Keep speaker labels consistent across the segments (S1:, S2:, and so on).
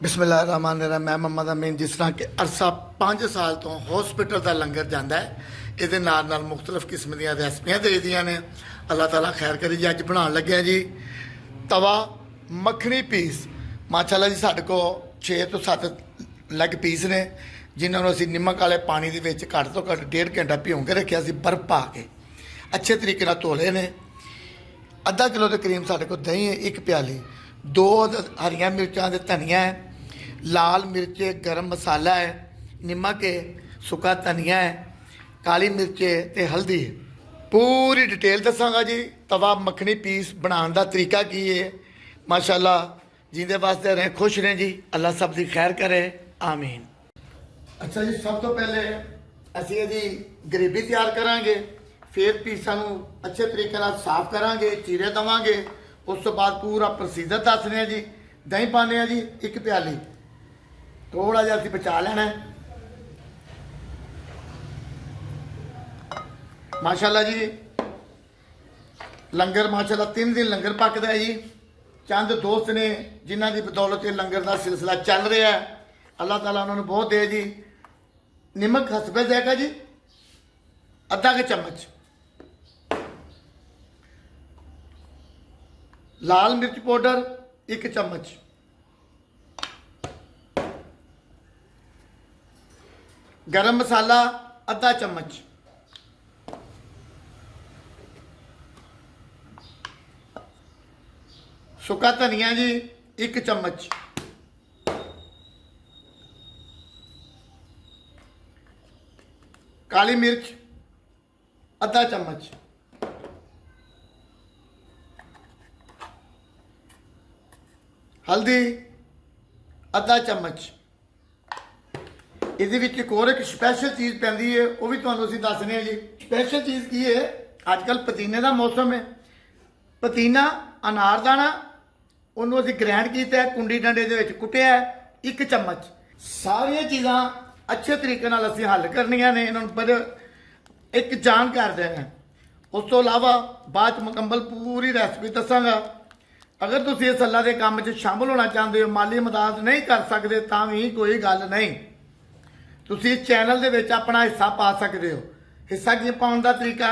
S1: बिस्मिल्लाहिर्रहमानिर्रहीम। मैं मोहम्मद अमीन। जिस तरह कि अरसा 5 साल तो हॉस्पिटल का लंगर जाता है, ये मुख्तलिफ किस्म दी रेसिपियाँ दे दियाँ ने। अल्लाह ताला खैर करी जी। अज बना लगे जी तवा मखनी पीस। माशाअल्लाह जी साढ़े को 6 तो 7 लैग पीस ने, जिन्होंने असी निमक वाले पानी के घट तो घट 1.5 घंटा भिओं के रखे, बर्फ पा के अच्छे तरीके धोले ने। अद्धा किलो के करीब साढ़े को दही है, 1 प्याली, 2 हरिया मिर्चां दे धनिया है, लाल मिर्च, गरम मसाला है, नमक है, सुका धनिया है, काली मिर्च ते हल्दी है। पूरी डिटेल दसांगा जी। तवा मखनी पीस बनाने का तरीका की है। माशाअल्लाह जिंदे वास्ते रहें, खुश रहें जी। अल्लाह सब की खैर करे, आमीन। अच्छा जी, सब तो पहले असी यदि ग्रेवी तैयार करांगे, फिर पीसां नूं अच्छे तरीके नाल साफ करांगे, चीरे देवांगे। उस तो बाद पूरा प्रोसीजर दस रहे हैं जी। दही पाने जी 1 प्याली, थोड़ा जिहा असीं बचा लेना है। माशाअल्लाह जी लंगर माशाअल्लाह 3 दिन लंगर पकदा है जी। चंद दोस्त ने जिन्हां की बदौलत ये लंगर का सिलसिला चल रहा है। अल्लाह ताला उन्होंने बहुत दे जी। नमक हसबे जाएगा जी, आधा के चम्मच। लाल मिर्च पाउडर 1 चम्मच। गरम मसाला आधा चम्मच। सुका धनिया जी 1 चम्मच। काली मिर्च आधा चम्मच। हल्दी आधा चम्मच। ਇਹਦੇ ਵਿੱਚ ਇੱਕ ਹੋਰ स्पैशल चीज़ पैंदी है, वो भी ਤੁਹਾਨੂੰ ਅਸੀਂ ਦੱਸਨੇ ਆ जी। स्पैशल चीज़ की है, अजकल पुदीने का मौसम है। पुदीना अनारदाना ਉਹਨੂੰ ਅਸੀਂ ਗ੍ਰਾਈਂਡ ਕੀਤਾ ਹੈ, ਕੁੰਡੀ ਡੰਡੇ ਦੇ ਵਿੱਚ ਕੁੱਟਿਆ 1 ਚਮਚ। ਸਾਰੀਆਂ ਚੀਜ਼ਾਂ ਅੱਛੇ ਤਰੀਕੇ ਨਾਲ ਅਸੀਂ ਹੱਲ ਕਰਨੀਆਂ ਨੇ, ਇਹਨਾਂ ਨੂੰ ਪਰ ਇੱਕ ਜਾਣ ਕਰ ਦੇਣਾ। ਉਸ ਤੋਂ ਇਲਾਵਾ ਬਾਅਦ ਮੁਕੰਮਲ ਪੂਰੀ ਰੈਸਪੀ ਦੱਸਾਂਗਾ। अगर तुम इस अल्लाह के काम में शामिल होना चाहते हो, माली मदद नहीं कर सकते, तो भी कोई गल नहीं। तुम इस चैनल के अपना हिस्सा पा सकते हो। हिस्सा की पाने का तरीका,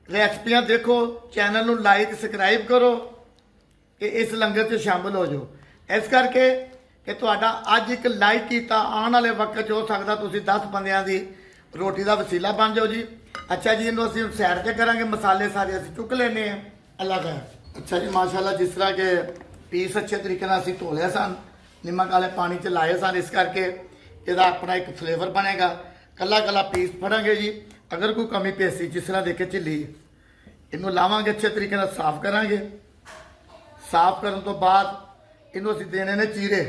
S1: रेसिपियां देखो, चैनल को लाइक सबसक्राइब करो कि इस लंगर से शामिल हो जाओ। इस करके कि तुहाडा अज एक लाइक किया आने वाले वक्त हो सकता तुम 10 बंदियां की रोटी का वसीला बन जाओ जी। अच्छा जी, इन्हों असीं सैड से करांगे। मसाले सारे असीं चुक लेने हैं। अल्लाह खैर। अच्छा जी, माशाअल्लाह जिस तरह के पीस अच्छे तरीके से असीं धो लिया सन, नमक वाले पानी च लाए सन, इस करके इसका अपना एक फ्लेवर बनेगा। कला कला पीस फड़ांगे जी। अगर कोई कमी पेसी जिस तरह देखे झिली, इनू लावांगे, अच्छे तरीके से साफ करांगे। साफ करने तो बाद इनू असीं देने ने चीरे।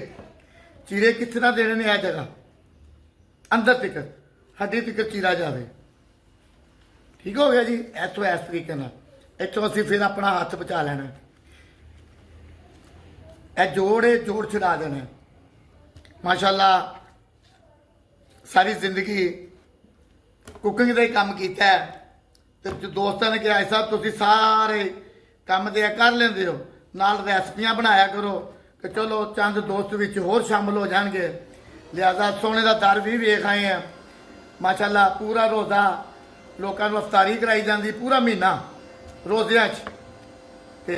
S1: चीरे किस तरह देने ने, आ जगह अंदर तक हड्डी तक चीरा जाए। ठीक हो गया जी। इतों इस तरीके ना इतों असीं फिर अपना हाथ बचा लेना। यह जोड़ छुड़ा देना। माशाअल्लाह सारी जिंदगी कुकिंग का ही काम किया है, तो दोस्तों ने कहा साहब तुम सारे काम तो कर लेंदे हो, नाल रेसिपियां बनाया करो कि चलो चंद दोस्त विच होर शामिल हो जाएंगे। लिहाजा सोने का दर भी वेख आए हैं। माशाअल्लाह पूरा रोज़ा लोगों को अफतारी कराई जाती, पूरा महीना रोज़ियां च।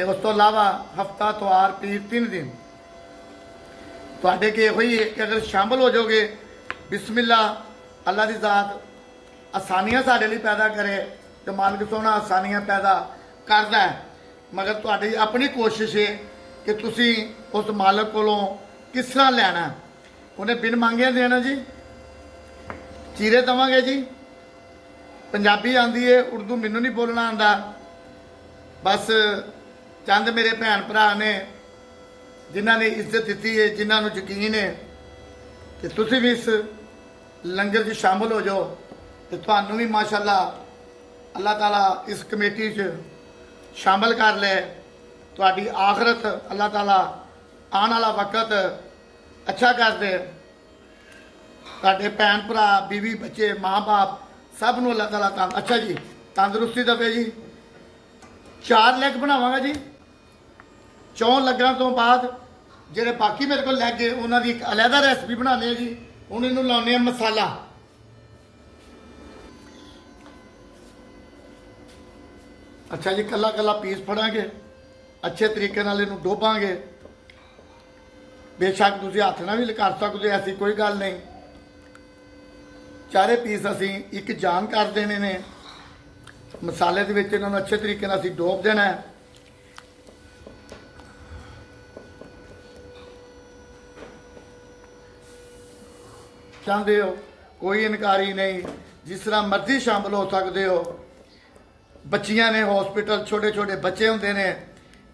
S1: उस तो इलावा हफ्ता त्योहार पीर 3 दिन तुहाडे के होई है कि अगर शामिल हो जाओगे, बिस्मिल्लाह, अल्लाह की ज़ात आसानियां साडे लिए पैदा करे, तो मालिक सोना आसानियां पैदा करता है। मगर तुहाडी अपनी कोशिश है कि तुसी उस मालिक कोलों किस तरह लेना। उन्हें बिन मांगे देना जी। चीरे देवांगे जी। पंजाबी आंदी है, उर्दू मैनू नहीं बोलना आंदा। बस चंद मेरे भैन भरा ने जिन्हों ने इज्जत दी है, जिन्होंने यकीन है कि तुसी भी इस लंगर च शामिल हो जाओ, तो तुहानू भी माशाअल्लाह अल्लाह ताला इस कमेटी च शामिल कर ले। तुहाडी आखरत अल्लाह ताला आने वाला वक्त अच्छा कर दे। तुहाडे भैन भरा, बीवी, बच्चे, माँ बाप सब नूं अल्लाह ताला अच्छा जी तंदुरुस्ती देवे जी। 4 लैग बनावांगा जी। 4 लगन तो बाद ਜਿਹੜੇ ਬਾਕੀ ਮੇਰੇ ਕੋਲ ਲੱਗ ਗਏ ਉਹਨਾਂ ਦੀ ਇੱਕ ਅਲੱਗਾ ਰੈਸਪੀ ਬਣਾਉਂਦੇ ਆ ਜੀ। ਹੁਣ ਇਹਨੂੰ ਲਾਉਂਦੇ ਆ ਮਸਾਲਾ। ਅੱਛਾ ਜੀ, ਕੱਲਾ ਕੱਲਾ ਪੀਸ ਫੜਾਂਗੇ, ਅੱਛੇ ਤਰੀਕੇ ਨਾਲ ਇਹਨੂੰ ਡੋਬਾਂਗੇ। ਬੇਸ਼ੱਕ ਤੁਸੀਂ ਹੱਥ ਨਾਲ ਵੀ ਕਰ ਸਕਦੇ, ਐਸੀ ਕੋਈ ਗੱਲ ਨਹੀਂ। ਚਾਰੇ ਪੀਸ ਅਸੀਂ ਇੱਕ ਜਾਨ ਕਰ ਦੇਣੇ ਨੇ। ਮਸਾਲੇ ਦੇ ਵਿੱਚ ਇਹਨਾਂ ਨੂੰ ਅੱਛੇ ਤਰੀਕੇ ਨਾਲ ਅਸੀਂ ਡੋਬ ਦੇਣਾ ਹੈ। ਚਾਹੁੰਦੇ ਹੋ ਕੋਈ ਇਨਕਾਰੀ ਨਹੀਂ, ਜਿਸ ਤਰ੍ਹਾਂ ਮਰਜ਼ੀ ਸ਼ਾਮਲ ਹੋ ਸਕਦੇ ਹੋ। ਬੱਚੀਆਂ ਨੇ ਹਸਪੀਟਲ, ਛੋਟੇ ਛੋਟੇ ਬੱਚੇ ਹੁੰਦੇ ਨੇ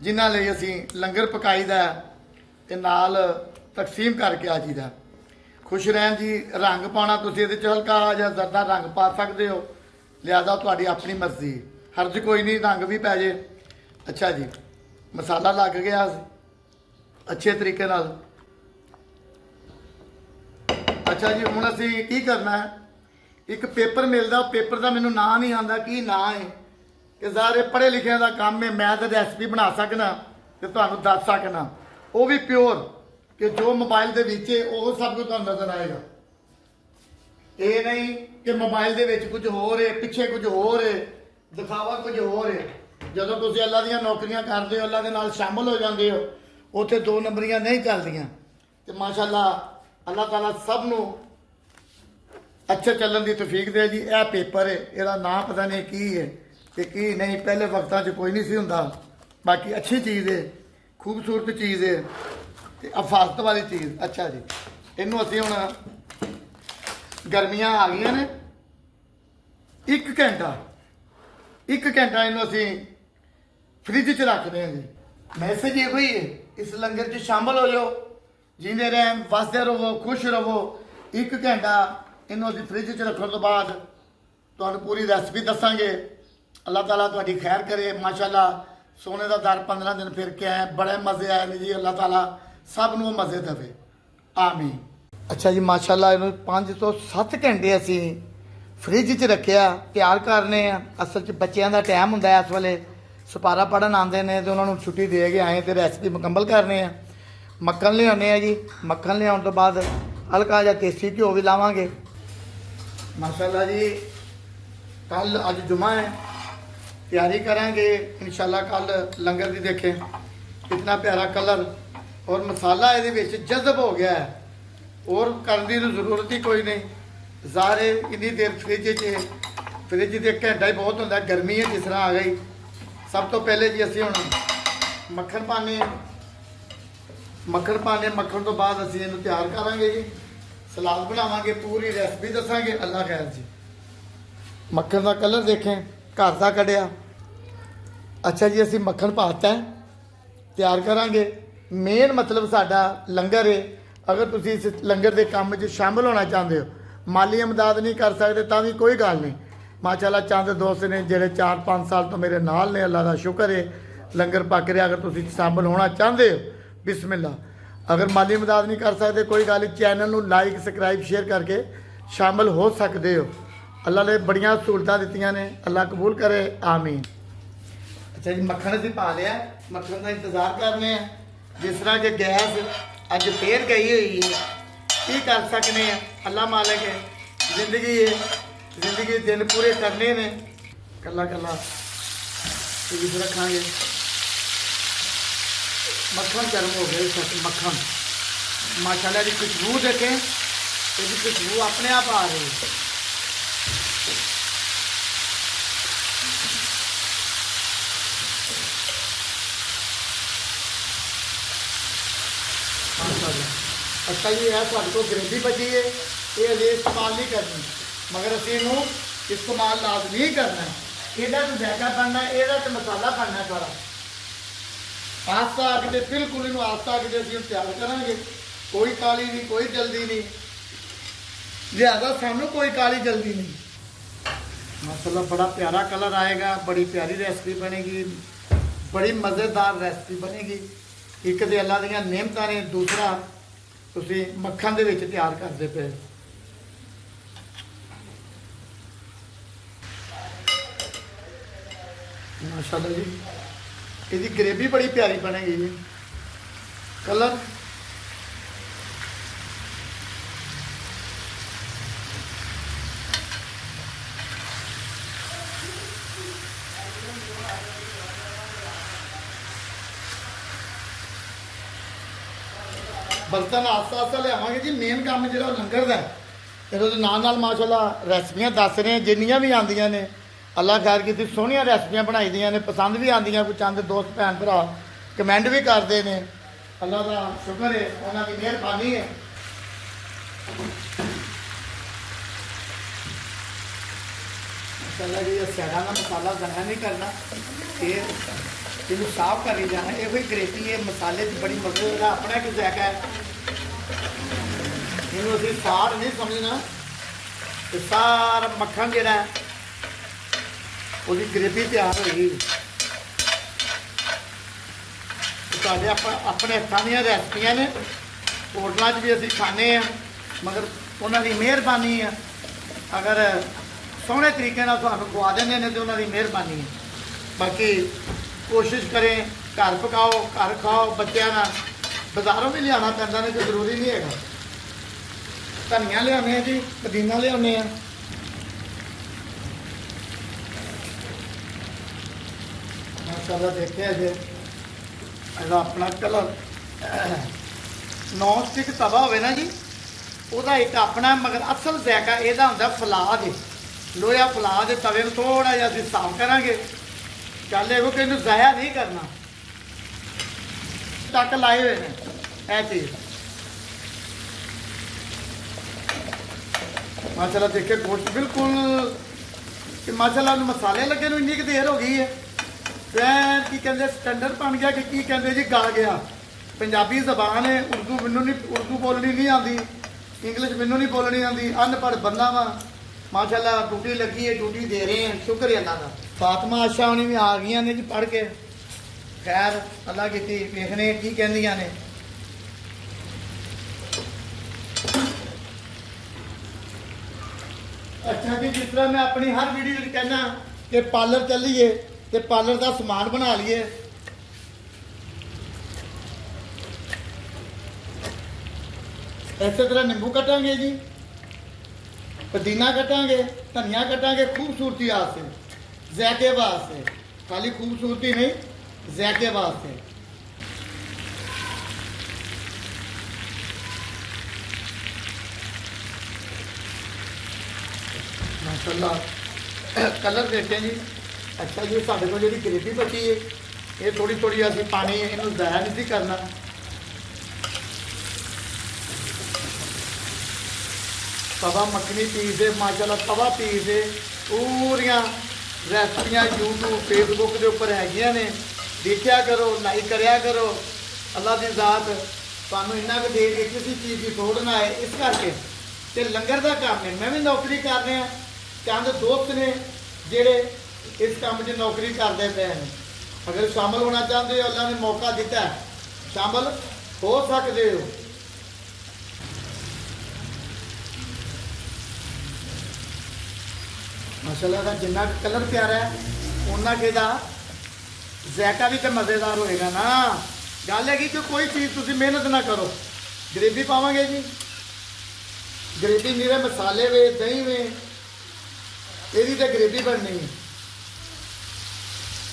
S1: ਜਿਨ੍ਹਾਂ ਲਈ ਅਸੀਂ ਲੰਗਰ ਪਕਾਈਦਾ ਤੇ ਨਾਲ ਤਕਸੀਮ ਕਰਕੇ ਆ ਜੀਦਾ। ਖੁਸ਼ ਰਹਿਣ ਜੀ। ਰੰਗ ਪਾਉਣਾ ਤੁਸੀਂ ਇਹਦੇ 'ਚ ਹਲਕਾ ਜਿਹਾ ਜ਼ਰਦਾ ਰੰਗ ਪਾ ਸਕਦੇ ਹੋ, ਲਿਆਦਾ ਤੁਹਾਡੀ ਆਪਣੀ ਮਰਜ਼ੀ, ਹਰਜ ਕੋਈ ਨਹੀਂ, ਰੰਗ ਵੀ ਪੈ ਜੇ। ਅੱਛਾ ਜੀ, ਮਸਾਲਾ ਲੱਗ ਗਿਆ ਅੱਛੇ ਤਰੀਕੇ ਨਾਲ। ਅੱਛਾ ਜੀ, ਹੁਣ ਅਸੀਂ ਕੀ ਕਰਨਾ ਹੈ, ਇੱਕ ਪੇਪਰ ਮਿਲਦਾ, ਪੇਪਰ ਦਾ ਮੈਨੂੰ ਨਾਂ ਨਹੀਂ ਆਉਂਦਾ, ਕੀ ਨਾਂ ਹੈ ਕਿ ਸਾਰੇ ਪੜ੍ਹੇ ਲਿਖਿਆਂ ਦਾ ਕੰਮ ਹੈ। ਮੈਂ ਤਾਂ ਰੈਸਪੀ ਬਣਾ ਸਕਣਾ ਤੇ ਤੁਹਾਨੂੰ ਦੱਸ ਸਕਣਾ, ਉਹ ਵੀ ਪਿਓਰ, ਕਿ ਜੋ ਮੋਬਾਈਲ ਦੇ ਵਿੱਚ ਹੈ ਉਹ ਸਭ ਕੁਝ ਤੁਹਾਨੂੰ ਨਜ਼ਰ ਆਏਗਾ। ਇਹ ਨਹੀਂ ਕਿ ਮੋਬਾਈਲ ਦੇ ਵਿੱਚ ਕੁਝ ਹੋਰ ਹੈ, ਪਿੱਛੇ ਕੁਝ ਹੋਰ ਹੈ, ਦਿਖਾਵਾ ਕੁਝ ਹੋਰ ਹੈ। ਜਦੋਂ ਤੁਸੀਂ ਅੱਲਾ ਦੀਆਂ ਨੌਕਰੀਆਂ ਕਰਦੇ ਹੋ, ਅੱਲਾ ਦੇ ਨਾਲ ਸ਼ਾਮਲ ਹੋ ਜਾਂਦੇ ਹੋ, ਉੱਥੇ 2 ਨੰਬਰੀਆਂ ਨਹੀਂ ਚੱਲਦੀਆਂ। ਤੇ ਮਾਸ਼ਾਅੱਲਾ ਅੱਲਾਹ ਤਾਲਾ ਸਭ ਨੂੰ ਅੱਛੇ ਚੱਲਣ ਦੀ ਤੌਫੀਕ ਦੇ ਜੀ। ਇਹ ਪੇਪਰ ਹੈ, ਇਹਦਾ ਨਾਂ ਪਤਾ ਨਹੀਂ ਕੀ ਹੈ ਤੇ ਕੀ ਨਹੀਂ, ਪਹਿਲੇ ਵਕਤਾਂ 'ਚ ਕੋਈ ਨਹੀਂ ਸੀ ਹੁੰਦਾ। ਬਾਕੀ ਅੱਛੀ ਚੀਜ਼ ਹੈ, ਖੂਬਸੂਰਤ ਚੀਜ਼ ਹੈ ਤੇ ਅਫਾਜ਼ਤ ਵਾਲੀ ਚੀਜ਼। ਅੱਛਾ ਜੀ, ਇਹਨੂੰ ਅਸੀਂ ਹੁਣ, ਗਰਮੀਆਂ ਆ ਗਈਆਂ ਨੇ, 1 ਘੰਟਾ ਇਹਨੂੰ ਅਸੀਂ ਫ੍ਰਿਜ 'ਚ ਰੱਖਦੇ ਹਾਂ ਜੀ। ਮੈਸੇਜ ਇਹੋ ਹੀ ਹੈ, ਇਸ ਲੰਗਰ 'ਚ ਸ਼ਾਮਲ ਹੋ ਜਾਓ, ਜਿੰਦੇ ਰਹਿਣ, ਵਸਦੇ ਰਹੋ, ਖੁਸ਼ ਰਹੋ। 1 ਘੰਟਾ ਇਹਨੂੰ ਅਸੀਂ ਫ੍ਰਿਜ 'ਚ ਰੱਖਣ ਤੋਂ ਬਾਅਦ ਤੁਹਾਨੂੰ ਪੂਰੀ ਰੈਸਪੀ ਦੱਸਾਂਗੇ। ਅੱਲਾਹ ਤਾਲਾ ਤੁਹਾਡੀ ਖੈਰ ਕਰੇ। ਮਾਸ਼ਾਅੱਲਾ ਸੋਨੇ ਦਾ ਦਰ 15 ਦਿਨ ਫਿਰ ਕੇ ਆਏ, ਬੜੇ ਮਜ਼ੇ ਆਏ ਨੇ ਜੀ। ਅੱਲਾਹ ਤਾਲਾ ਸਭ ਨੂੰ ਮਜ਼ੇ ਦੇਵੇ, ਆਮੀਨ। ਅੱਛਾ ਜੀ, ਮਾਸ਼ਾਅੱਲਾ ਇਹਨੂੰ 5 ਤੋਂ 7 ਘੰਟੇ ਅਸੀਂ ਫ੍ਰਿਜ 'ਚ ਰੱਖਿਆ, ਤਿਆਰ ਕਰਨੇ ਆ। ਅਸਲ 'ਚ ਬੱਚਿਆਂ ਦਾ ਟਾਈਮ ਹੁੰਦਾ ਇਸ ਵੇਲੇ, ਸਪਾਰਾ ਪੜ੍ਹਨ ਆਉਂਦੇ ਨੇ ਤੇ ਉਹਨਾਂ ਨੂੰ ਛੁੱਟੀ ਦੇ ਕੇ ਆਏ ਤੇ ਰੈਸਪੀ ਮੁਕੰਮਲ ਕਰਨੇ ਆ। ਮੱਖਣ ਲਿਆਉਂਦੇ ਆ ਜੀ। ਮੱਖਣ ਲਿਆਉਣ ਤੋਂ ਬਾਅਦ ਹਲਕਾ ਜਿਹਾ ਦੇਸੀ ਘਿਓ ਵੀ ਲਾਵਾਂਗੇ। ਮਾਸ਼ਾਅੱਲਾ ਜੀ, ਕੱਲ ਅੱਜ ਜੁਮਾ ਹੈ, ਤਿਆਰੀ ਕਰਾਂਗੇ ਇਨਸ਼ਾਅੱਲਾ। ਕੱਲ ਲੰਗਰ ਦੀ ਦੇਖੇ ਕਿੰਨਾ ਪਿਆਰਾ ਕਲਰ ਔਰ ਮਸਾਲਾ ਇਹਦੇ ਵਿੱਚ ਜਜ਼ਬ ਹੋ ਗਿਆ ਹੈ। ਹੋਰ ਕਰਨ ਦੀ ਜ਼ਰੂਰਤ ਹੀ ਕੋਈ ਨਹੀਂ। ਜ਼ਾਰੇ ਇੰਨੀ ਦੇਰ ਫ੍ਰਿਜ 'ਚ, ਫ੍ਰਿਜ ਦੇ ਘੰਟਾ ਹੀ ਬਹੁਤ ਹੁੰਦਾ, ਗਰਮੀ ਹੈ ਜਿਸ ਤਰ੍ਹਾਂ ਆ ਗਈ। ਸਭ ਤੋਂ ਪਹਿਲੇ ਜੀ ਅਸੀਂ ਹੁਣ ਮੱਖਣ ਪਾਣੇ, ਮੱਖਣ ਤੋਂ ਬਾਅਦ ਅਸੀਂ ਇਹਨੂੰ ਤਿਆਰ ਕਰਾਂਗੇ ਜੀ। ਸਲਾਦ ਬਣਾਵਾਂਗੇ, ਪੂਰੀ ਰੈਸਪੀ ਦੱਸਾਂਗੇ। ਅੱਲਾ ਖੈਰ ਜੀ। ਮੱਖਣ ਦਾ ਕਲਰ ਦੇਖੇਂ, ਘਰ ਦਾ ਕੱਢਿਆ। ਅੱਛਾ ਜੀ, ਅਸੀਂ ਮੱਖਣ ਪਾਤਾ, ਤਿਆਰ ਕਰਾਂਗੇ। ਮੇਨ ਮਤਲਬ ਸਾਡਾ ਲੰਗਰ ਹੈ। ਅਗਰ ਤੁਸੀਂ ਇਸ ਲੰਗਰ ਦੇ ਕੰਮ 'ਚ ਸ਼ਾਮਲ ਹੋਣਾ ਚਾਹੁੰਦੇ ਹੋ, ਮਾਲੀ ਇਮਦਾਦ ਨਹੀਂ ਕਰ ਸਕਦੇ ਤਾਂ ਵੀ ਕੋਈ ਗੱਲ ਨਹੀਂ। ਮਾਸ਼ਾਅੱਲਾ ਚੰਦ ਦੋਸਤ ਨੇ ਜਿਹੜੇ 4-5 ਸਾਲ ਤੋਂ ਮੇਰੇ ਨਾਲ ਨੇ, ਅੱਲਾ ਦਾ ਸ਼ੁਕਰ ਹੈ, ਲੰਗਰ ਪੱਕ ਰਿਹਾ। ਅਗਰ ਤੁਸੀਂ ਸ਼ਾਮਲ ਹੋਣਾ ਚਾਹੁੰਦੇ ਹੋ, ਬਿਸਮਿल्ला। ਅਗਰ ਮਾਲੀ ਇਮਦਾਦ ਨਹੀਂ ਕਰ ਸਕਦੇ ਕੋਈ ਗੱਲ ਨਹੀਂ, ਚੈਨਲ ਨੂੰ ਲਾਈਕ, ਸਬਸਕ੍ਰਾਈਬ, ਸ਼ੇਅਰ ਕਰਕੇ ਸ਼ਾਮਲ ਹੋ ਸਕਦੇ ਹੋ। ਅੱਲਾ ਨੇ ਬੜੀਆਂ ਸਹੂਲਤਾਂ ਦਿੱਤੀਆਂ ਨੇ, ਅੱਲਾ ਕਬੂਲ ਕਰੇ, ਆਮੀਨ। ਅੱਛਾ ਜੀ, ਮੱਖਣ ਅਸੀਂ ਪਾ ਲਿਆ, ਮੱਖਣ ਦਾ ਇੰਤਜ਼ਾਰ ਕਰਨੇ ਆ। ਜਿਸ ਤਰ੍ਹਾਂ ਕਿ ਗੈਸ ਅੱਜ ਫੇਰ ਗਈ ਹੋਈ ਹੈ, ਕੀ ਕਰ ਸਕਨੇ ਆ, ਅੱਲਾ ਮਾਲਕ ਹੈ। ਜ਼ਿੰਦਗੀ ਹੈ, ਜ਼ਿੰਦਗੀ ਦਿਨ ਪੂਰੇ ਕਰਨੇ ਨੇ। ਕੱਲਾ ਕੱਲਾ ਫ੍ਰਿਜ ਰੱਖਾਂਗੇ। मक्खन गर्म हो गया। मक्खन माशाल्लाह की खुशबू देखें, इसकी खुशबू अपने आप आ रही है। माशाल्लाह। अच्छा जी है, साढ़े को ग्रेवी बची है, ये अजे इस्तेमाल नहीं करनी, मगर असी इनू इस्तेमाल लाजमी करना है। ਇਹਦਾ तो जायका बनना है, ਇਹਦਾ तो मसाला बनना सारा। आस्ता आके बिल्कुल इन आस्ता आके असं तैयार करा। कोई काली नहीं, कोई जल्दी नहीं, लिहाजा सानू कोई काली जल्दी नहीं। माशाल्लाह बड़ा प्यारा कलर आएगा, बड़ी प्यारी रेसिपी बनेगी, बड़ी मज़ेदार रेसिपी बनेगी। एक तो अल्लाह दी नेमतां ने, दूसरा तुसीं मक्खन दे विच तैयार करदे पे। माशाल्लाह जी, इसकी ग्रेवी बड़ी प्यारी बनेगी जी। कलर ਬਰਤਨ ਆਸਤਾ ਆਸਤਾ ਲਿਆਵਾਂਗੇ ਜੀ। ਮੇਨ ਕੰਮ ਜਿਹੜਾ ਉਹ ਲੰਗਰ ਦਾ ਹੈ। ਇਹਦੇ ਨਾਲ ਮਾਸ਼ਾਅੱਲਾ ਰੈਸਪੀਆਂ ਦੱਸ ਰਹੇ ਜਿੰਨੀਆਂ ਵੀ ਆਉਂਦੀਆਂ ਨੇ ਅੱਲਾ ਖੈਰ ਕੀਤੀ, ਸੋਹਣੀਆਂ ਰੈਸਪੀਆਂ ਬਣਾਈ ਦੀਆਂ ਨੇ, ਪਸੰਦ ਵੀ ਆਉਂਦੀਆਂ। ਕੋਈ ਚੰਦ ਦੋਸਤ ਭੈਣ ਭਰਾ ਕਮੈਂਟ ਵੀ ਕਰਦੇ ਨੇ। ਅੱਲਾ ਦਾ ਸ਼ੁਕਰ ਹੈ, ਉਹਨਾਂ ਦੀ ਮਿਹਰਬਾਨੀ ਹੈ। ਮਸਾਲਾ ਜੀ ਸੈਡਾ ਦਾ ਮਸਾਲਾ ਗੰਦਾ ਨਹੀਂ ਕਰਨਾ, ਇਹ ਇਹਨੂੰ ਸਾਫ਼ ਕਰੀ ਜਾਣਾ। ਇਹੋ ਹੀ ਗ੍ਰੇਵੀ ਹੈ, ਮਸਾਲੇ 'ਚ ਬੜੀ ਮਜ਼ੇ ਦਾ ਆਪਣਾ ਇੱਕ ਜ਼ਾਇਕਾ ਹੈ। ਇਹਨੂੰ ਅਸੀਂ ਸਾੜ ਨਹੀਂ ਸਮਝਣਾ, ਤੇ ਸਾਰਾ ਮੱਖਣ ਜਿਹੜਾ ਹੈ ਉਹਦੀ ਗ੍ਰੇਵੀ ਤਿਆਰ ਹੋਈ। ਤੁਹਾਡੇ ਆਪਣੇ ਹੱਥਾਂ ਦੀਆਂ ਰੈਸਪੀਆਂ ਨੇ, ਹੋਟਲਾਂ 'ਚ ਵੀ ਅਸੀਂ ਖਾਂਦੇ ਹਾਂ, ਮਗਰ ਉਹਨਾਂ ਦੀ ਮਿਹਰਬਾਨੀ ਹੈ। ਅਗਰ ਸੋਹਣੇ ਤਰੀਕੇ ਨਾਲ ਤੁਹਾਨੂੰ ਖਵਾ ਦਿੰਦੇ ਨੇ ਤੇ ਉਹਨਾਂ ਦੀ ਮਿਹਰਬਾਨੀ ਹੈ। ਬਾਕੀ ਕੋਸ਼ਿਸ਼ ਕਰੇ ਘਰ ਪਕਾਓ, ਘਰ ਖਾਓ ਬੱਚਿਆਂ ਨਾਲ। ਬਾਜ਼ਾਰੋਂ ਵੀ ਲਿਆਉਣਾ ਪੈਂਦਾ ਨੇ, ਕਿ ਜ਼ਰੂਰੀ ਨਹੀਂ ਹੈਗਾ। ਧਨੀਆ ਲਿਆਉਂਦੇ ਹਾਂ ਜੀ, ਪੁਦੀਨਾ ਲਿਆਉਂਦੇ ਹਾਂ। ਮਾਸ਼ਾਅੱਲਾ ਦੇਖਿਆ ਜੇ ਇਹਦਾ ਆਪਣਾ ਕਲਰ ਨੌਨ ਸਟਿਕ ਤਵਾ ਹੋਵੇ ਨਾ ਜੀ, ਉਹਦਾ ਇੱਕ ਆਪਣਾ ਮਗਰ ਅਸਲ ਜ਼ਾਇਕਾ ਇਹਦਾ ਹੁੰਦਾ ਫਲਾਦ ਹੈ। ਲੋਹਾ ਫਲਾਦ ਦੇ ਤਵੇ ਨੂੰ ਥੋੜਾ ਜਿਹਾ ਅਸੀਂ ਸਾਫ਼ ਕਰਾਂਗੇ। ਚੱਲ ਇਹੋ ਕਿ ਇਹਨੂੰ ਜ਼ਾਇਆ ਨਹੀਂ ਕਰਨਾ। ਟੱਕ ਲਾਏ ਹੋਏ ਨੇ ਇਹ ਚੀਜ਼। ਮਾਸ਼ਾਅੱਲਾ ਦੇਖੇ ਗੋਸ਼ਤ ਬਿਲਕੁਲ ਕਿ ਮਾਸ਼ਾਅੱਲਾ ਨੂੰ ਮਸਾਲੇ ਲੱਗੇ ਨੂੰ ਇੰਨੀ ਕੁ ਦੇਰ ਹੋ ਗਈ ਹੈ। ਵੈਨ ਕੀ ਕਹਿੰਦੇ ਸਟੈਂਡਰਡ ਬਣ ਗਿਆ ਕਿ ਕੀ ਕਹਿੰਦੇ ਜੀ, ਗਲ ਗਿਆ। ਪੰਜਾਬੀ ਜ਼ਬਾਨ ਹੈ, ਮੈਨੂੰ ਨਹੀਂ ਉਰਦੂ ਬੋਲਣੀ ਨਹੀਂ ਆਉਂਦੀ, ਇੰਗਲਿਸ਼ ਮੈਨੂੰ ਨਹੀਂ ਬੋਲਣੀ ਆਉਂਦੀ, ਅਨਪੜ੍ਹ ਬੰਦਾ ਵਾ। ਮਾਸ਼ਾਅੱਲਾ ਡਿਊਟੀ ਲੱਗੀ ਹੈ, ਡਿਊਟੀ ਦੇ ਰਹੇ ਹਾਂ, ਸ਼ੁਕਰ ਹੈ ਅੱਲਾ ਦਾ। ਫਾਤਮਾ ਆਸ਼ਾ ਹੁਣੀ ਵੀ ਆ ਗਈਆਂ ਨੇ ਜੀ ਪੜ੍ਹ ਕੇ। ਖੈਰ ਅੱਲਾ ਕੀਤੀ, ਵੇਖਣੇ ਕੀ ਕਹਿੰਦੀਆਂ ਨੇ। ਅੱਛਾ ਜੀ, ਜਿਸ ਤਰ੍ਹਾਂ ਮੈਂ ਆਪਣੀ ਹਰ ਵੀਡੀਓ ਵਿੱਚ ਕਹਿੰਦਾ ਕਿ ਪਾਰਲਰ ਚੱਲੀਏ ਤੇ ਪਾਰਲਰ ਦਾ ਸਮਾਨ ਬਣਾ ਲਈਏ। ਇਸੇ ਤਰ੍ਹਾਂ ਨਿੰਬੂ ਕੱਟਾਂਗੇ ਜੀ, ਪੁਦੀਨਾ ਕੱਟਾਂਗੇ, ਧਨੀਆ ਕੱਟਾਂਗੇ खूबसूरती वास्ते, ਜ਼ਾਇਕੇ वास्ते। खाली खूबसूरती नहीं, ਜ਼ਾਇਕੇ वास्ते। माशाअल्लाह कलर देखते जी। अच्छा जी, साढ़े को जी ग्रेवी बची है, ये थोड़ी थोड़ी अभी पानी इन्हों ज़ाया नहीं करना। तवा मखनी पीस है माशाअल्लाह, तवा पीस है। पूरियां रेसिपियां यूट्यूब फेसबुक के उपर हैगियां ने, देखा करो, लाइक करया करो। अल्लाह की ज़ात तुहानूं इन्ना कुछ दे के किसी चीज़ की थोड़ ना है। इस करके ते लंगर का काम है। मैं भी नौकरी कर रहा, चंद दोस्त ने जेड़े इस काम च नौकरी करते पे हैं। अगर शामिल होना चाहते हो, अल्लाह ने मौका दिता है, शामिल हो सकते हो। माशाअल्लाह का जिन्ना कलर प्यारा है उन्ना के ज़ायका भी तो मज़ेदार होएगा ना। गल है कि कोई चीज़ तुम मेहनत ना करो। ग्रेवी पावांगे जी, ग्रेवी मेरे मसाले वे दही वे यही तो ग्रेवी बननी है।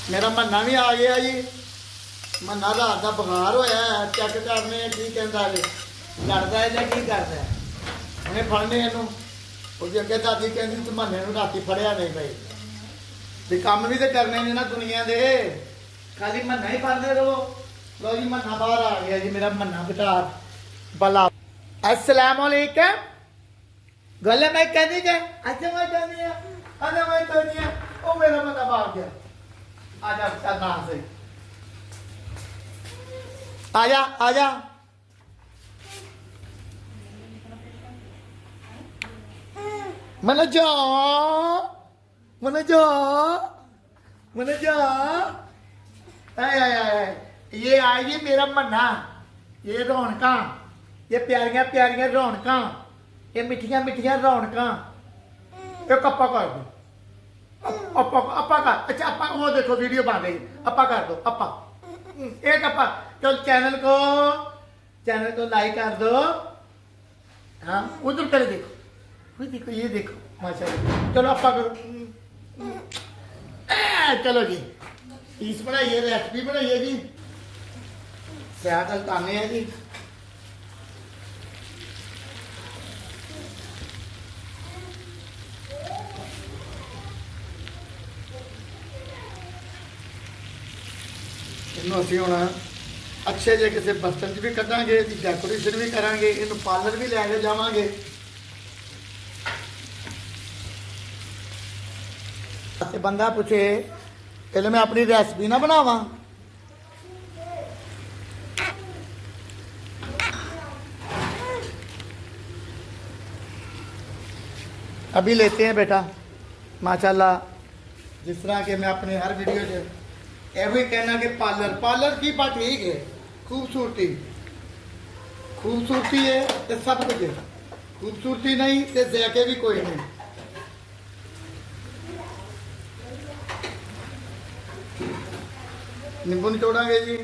S1: मेरा मन्ना भी आ गया जी, मन्ना रात का बुखार होया है, चेक करने की कहता है, लड़ता है या की करता है। उन्हें फड़ने इनू उसकी अगे दादी कहती तू मन्ने राती फड़िया नहीं भाई, भी काम भी तो करने ने ना दुनिया दे, खाली मन्ना ही फड़ते रहो। लो जी मन्ना बाहर आ गया जी, मेरा मन्ना बेटा बला। अस्सलाम वालेकुम। गले मैं कहनी है, अच्छा मैं कहनी है, अच्छा मैं कहनी है, ओ मेरा मन्ना बाहर गया। आजा करना से, आजा आजा। मन जा मन जा मन जा। ये आएगी मेरा मन्ना, ये रौनका, ये प्यारियां प्यारियां रौनका, ये मिठियां मिठियां रौनका। ये कप्पा कर दो, अपा अपा कर। अच्छा अपा वो देखो वीडियो बन रही, अपा कर दो अपा। एक अपा तो चैनल को लाइक कर दो। हाँ उधर कर देखो, वो देखो ये देखो माशाल्लाह। चलो अपा करो। चलो जी पीस बनाइए, रेसिपी बनाइए जी। सेहत हल्काने हैं जी। ਇਹਨੂੰ ਅਸੀਂ ਹੁਣ ਅੱਛੇ ਜਿਹੇ ਕਿਸੇ ਬਰਤਨ 'ਚ ਵੀ ਕੱਢਾਂਗੇ, ਇਹਦੀ ਡੈਕੋਰੇਸ਼ਨ ਵੀ ਕਰਾਂਗੇ, ਇਹਨੂੰ ਪਾਰਲਰ ਵੀ ਲੈ ਕੇ ਜਾਵਾਂਗੇ। ਤੇ ਬੰਦਾ ਪੁੱਛੇ ਪਹਿਲੇ ਮੈਂ ਆਪਣੀ ਰੈਸਪੀ ਨਾ ਬਣਾਵਾਂ। अभी लेते हैं बेटा माशाल्लाह, जिस तरह के मैं अपने हर वीडियो से ये कहना कि पार्लर की बात ठीक है, खूबसूरती है तो सब कुछ है, खूबसूरती नहीं तो जैके भी कोई नहीं। नींबू निचोड़ांगे जी,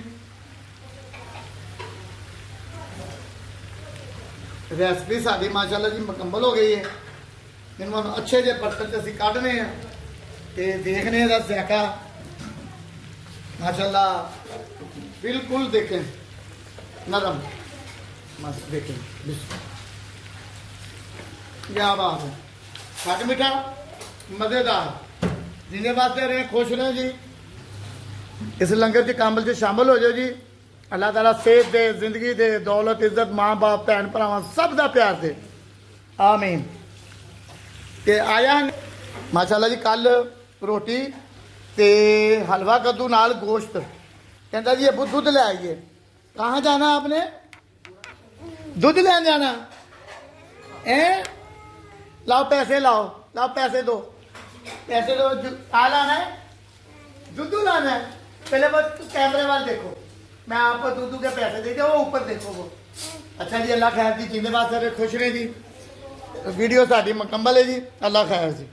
S1: रेसिपी साड़ी माशाल्लाह जी मुकम्मल हो गई है। इन्होंने अच्छे जे बर्तन से ਅਸੀਂ ਕੱਢਨੇ ਆ ਤੇ ਦੇਖने ਦਾ ਜ਼ਾਇਕਾ माशाल्लाह बिल्कुल देखें नरम मस्त देखें क्या बात है, खट मीठा मज़ेदार। जिन्हें वास्ते रहे खुश रहें जी, इस लंगर के कामल च शामिल हो जाओ जी। अल्लाह ताला सेहत दे, जिंदगी दे, दौलत, इज्जत, माँ बाप, भैन भरावां सब दा प्यार दे, आमीन। ते आया माशाल्लाह जी कल रोटी ते हलवा कद्दू नाल गोश्त, कहता जी अबू दूध ले आइए। कहाँ जाना आपने? दूध लेने जाना है? लाओ पैसे, लाओ पैसे दो, पैसे दो। आ लाना है, दूध लाना है। पहले बस कैमरे वाले देखो, मैं आपको दूध के पैसे दे वो ऊपर देखो वो। अच्छा जी, अल्लाह खैर जी, जिंदे बात खुश रहे जी। वीडियो साड़ी मुकम्मल है जी, अल्लाह खैर जी।